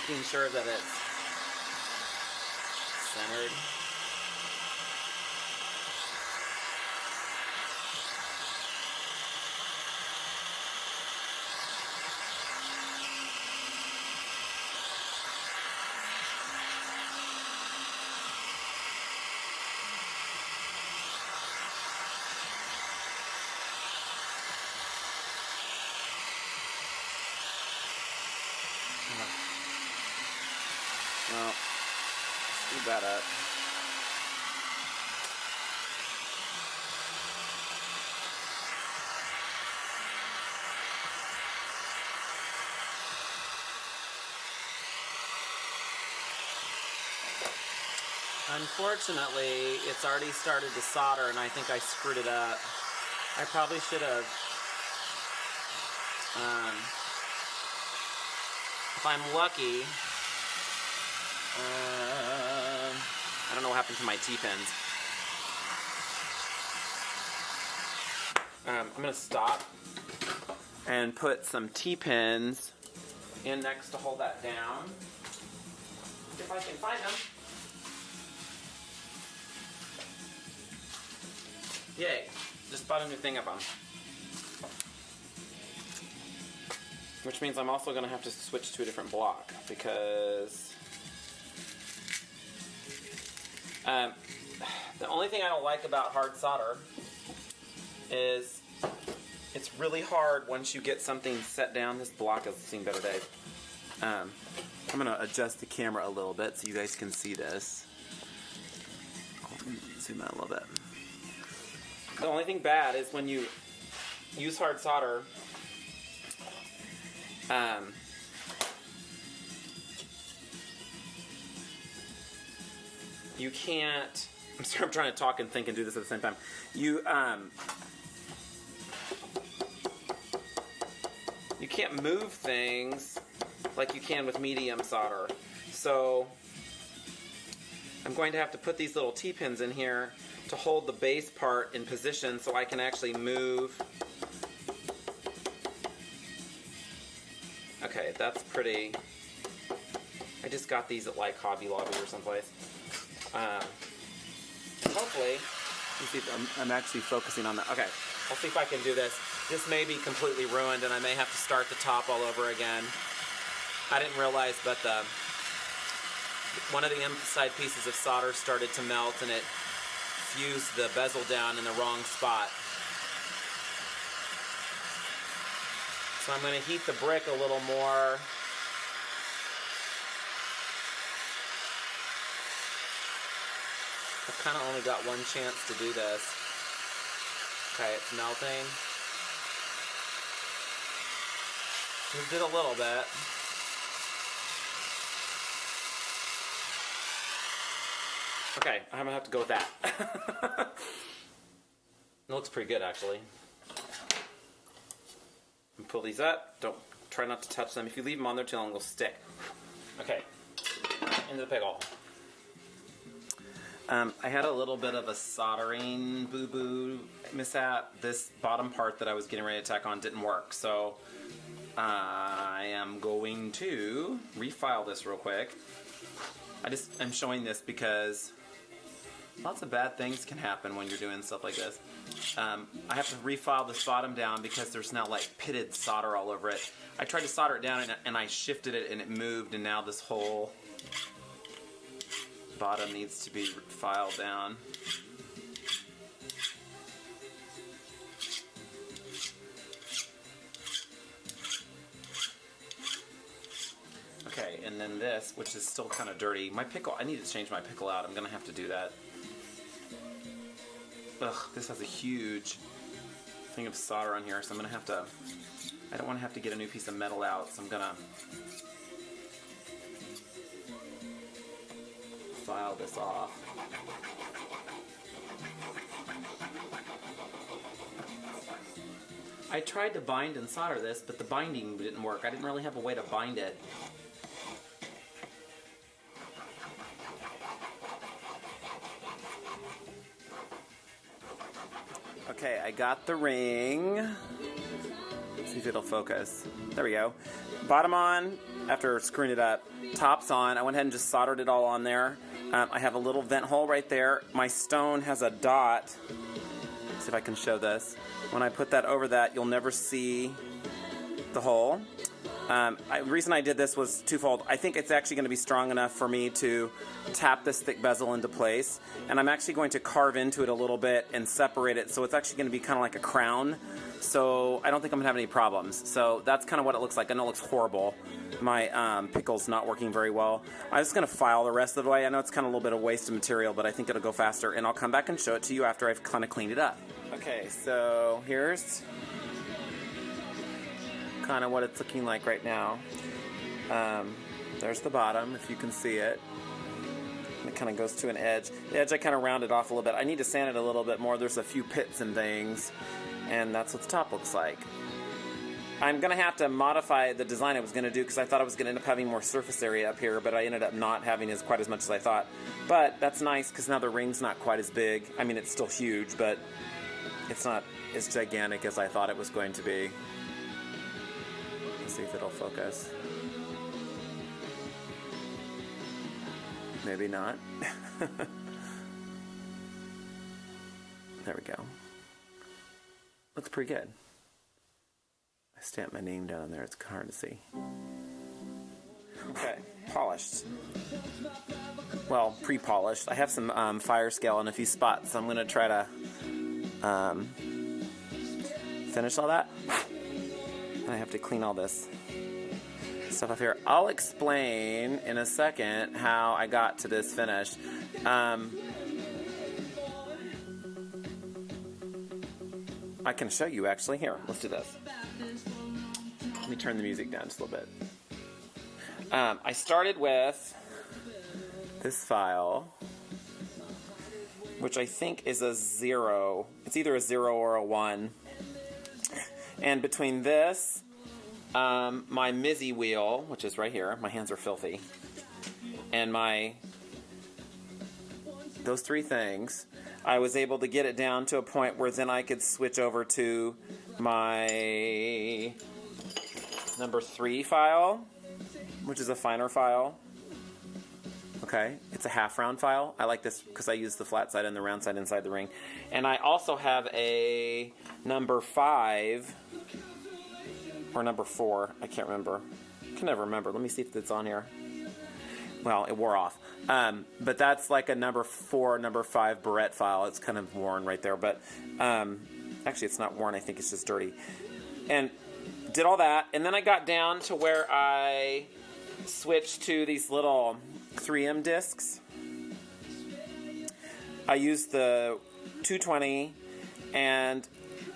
Making sure that it's centered. Well, screw that up. Unfortunately, it's already started to solder, and I think I screwed it up. I probably should have, if I'm lucky, I don't know what happened to my T-pins. I'm going to stop and put some T-pins in next to hold that down, if I can find them. Yay, just bought a new thing of them. Which means I'm also going to have to switch to a different block because the only thing I don't like about hard solder is it's really hard once you get something set down. This block has seen better days. I'm going to adjust the camera a little bit so you guys can see this. I'll zoom out a little bit. The only thing bad is when you use hard solder, you can't, I'm sorry, I'm trying to talk and think and do this at the same time. You can't move things like you can with medium solder. So I'm going to have to put these little T-pins in here to hold the base part in position so I can actually move. Okay, that's pretty. I just got these at like Hobby Lobby or someplace. Hopefully, you see, I'm actually focusing on that. Okay, I'll see if I can do this. This may be completely ruined and I may have to start the top all over again. I didn't realize, but one of the inside pieces of solder started to melt and it fused the bezel down in the wrong spot. So I'm going to heat the brick a little more. I've kind of only got one chance to do this. Okay, it's melting. Moved it a little bit. Okay, I'm gonna have to go with that. It looks pretty good, actually. And pull these up. Try not to touch them. If you leave them on there too long, they'll stick. Okay, into the pickle. I had a little bit of a soldering boo-boo mishap. This bottom part that I was getting ready to tack on didn't work, so I am going to refile this real quick. I'm showing this because lots of bad things can happen when you're doing stuff like this. I have to refile this bottom down because there's now like pitted solder all over it. I tried to solder it down and I shifted it and it moved, and now this whole bottom needs to be filed down. Okay, and then this, which is still kind of dirty. My pickle, I need to change my pickle out. I'm going to have to do that. Ugh, this has a huge thing of solder on here, so I'm going to have to, I don't want to have to get a new piece of metal out, so I'm going to file this off. I tried to bind and solder this, but the binding didn't work. I didn't really have a way to bind it. Okay, I got the ring. See if it'll focus. There we go. Bottom on, after screwing it up. Top's on. I went ahead and just soldered it all on there. I have a little vent hole right there. My stone has a dot. Let's see if I can show this. When I put that over that, you'll never see the hole. The reason I did this was twofold. I think it's actually going to be strong enough for me to tap this thick bezel into place, and I'm actually going to carve into it a little bit and separate it, so it's actually going to be kind of like a crown, so I don't think I'm going to have any problems. So that's kind of what it looks like. I know it looks horrible. My pickle's not working very well. I'm just going to file the rest of the way. I know it's kind of a little bit of waste of material, but I think it'll go faster, and I'll come back and show it to you after I've kind of cleaned it up. Okay, so here's kind of what it's looking like right now. There's the bottom, if you can see it. It kind of goes to an edge. The edge I kind of rounded off a little bit. I need to sand it a little bit more. There's a few pits and things, and that's what the top looks like. I'm going to have to modify the design I was going to do because I thought I was going to end up having more surface area up here, but I ended up not having quite as much as I thought. But that's nice because now the ring's not quite as big. I mean, it's still huge, but it's not as gigantic as I thought it was going to be. See if it'll focus. Maybe not. There we go. Looks pretty good. I stamped my name down there. It's hard to see. Okay, polished. Well, pre-polished. I have some fire scale in a few spots, so I'm going to try to finish all that. I have to clean all this stuff up here. I'll explain in a second how I got to this finish. I can show you actually. Here, let's do this. Let me turn the music down just a little bit. I started with this file, which I think is a 0. It's either a 0 or a 1. And between this, my Mizzy wheel, which is right here, my hands are filthy, and those three things, I was able to get it down to a point where then I could switch over to my number 3 file, which is a finer file. Okay, it's a half round file. I like this because I use the flat side and the round side inside the ring. And I also have a number 5 or number 4. I can't remember. I can never remember. Let me see if it's on here. Well, it wore off. But that's like a number 4, number 5 barrette file. It's kind of worn right there. But actually, it's not worn. I think it's just dirty. And did all that. And then I got down to where I switched to these little 3M discs. I used the 220 and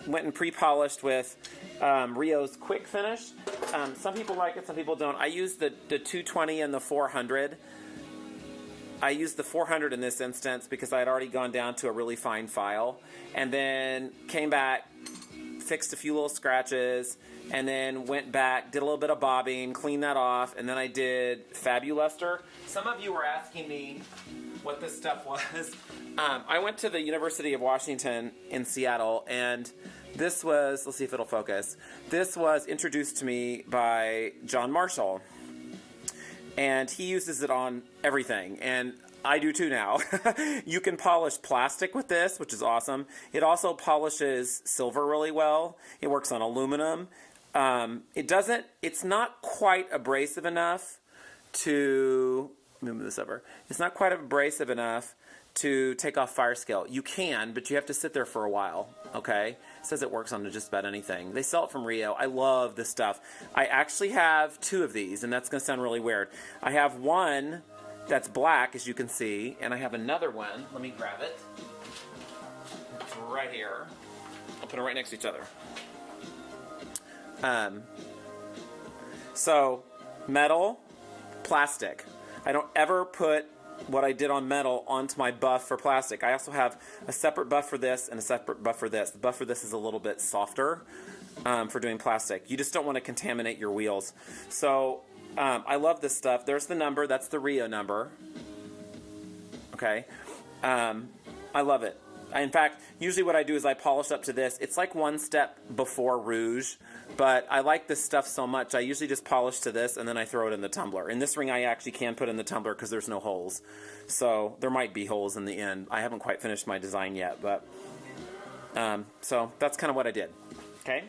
went and pre-polished with Rio's Quick Finish. Some people like it, some people don't. I used the 220 and the 400. I used the 400 in this instance because I had already gone down to a really fine file, and then came back, fixed a few little scratches, and then went back, did a little bit of bobbing, cleaned that off, and then I did Fabuluster. Some of you were asking me what this stuff was. I went to the University of Washington in Seattle, and this was, let's see if it'll focus, this was introduced to me by John Marshall, and he uses it on everything, and I do too now. You can polish plastic with this, which is awesome. It also polishes silver really well. It works on aluminum. It's not quite abrasive enough to, move this over. It's not quite abrasive enough to take off fire scale. You can, but you have to sit there for a while, okay? It says it works on just about anything. They sell it from Rio. I love this stuff. I actually have 2 of these, and that's going to sound really weird. I have one that's black, as you can see, and I have another one. Let me grab it. It's right here. I'll put them right next to each other. So, metal, plastic. I don't ever put what I did on metal onto my buff for plastic. I also have a separate buff for this and a separate buff for this. The buff for this is a little bit softer for doing plastic. You just don't want to contaminate your wheels. So I love this stuff. There's the number. That's the Rio number. Okay. I love it. In fact, usually what I do is I polish up to this. It's like one step before rouge, but I like this stuff so much, I usually just polish to this and then I throw it in the tumbler. In this ring, I actually can put in the tumbler because there's no holes. So there might be holes in the end. I haven't quite finished my design yet, but so that's kind of what I did. Okay.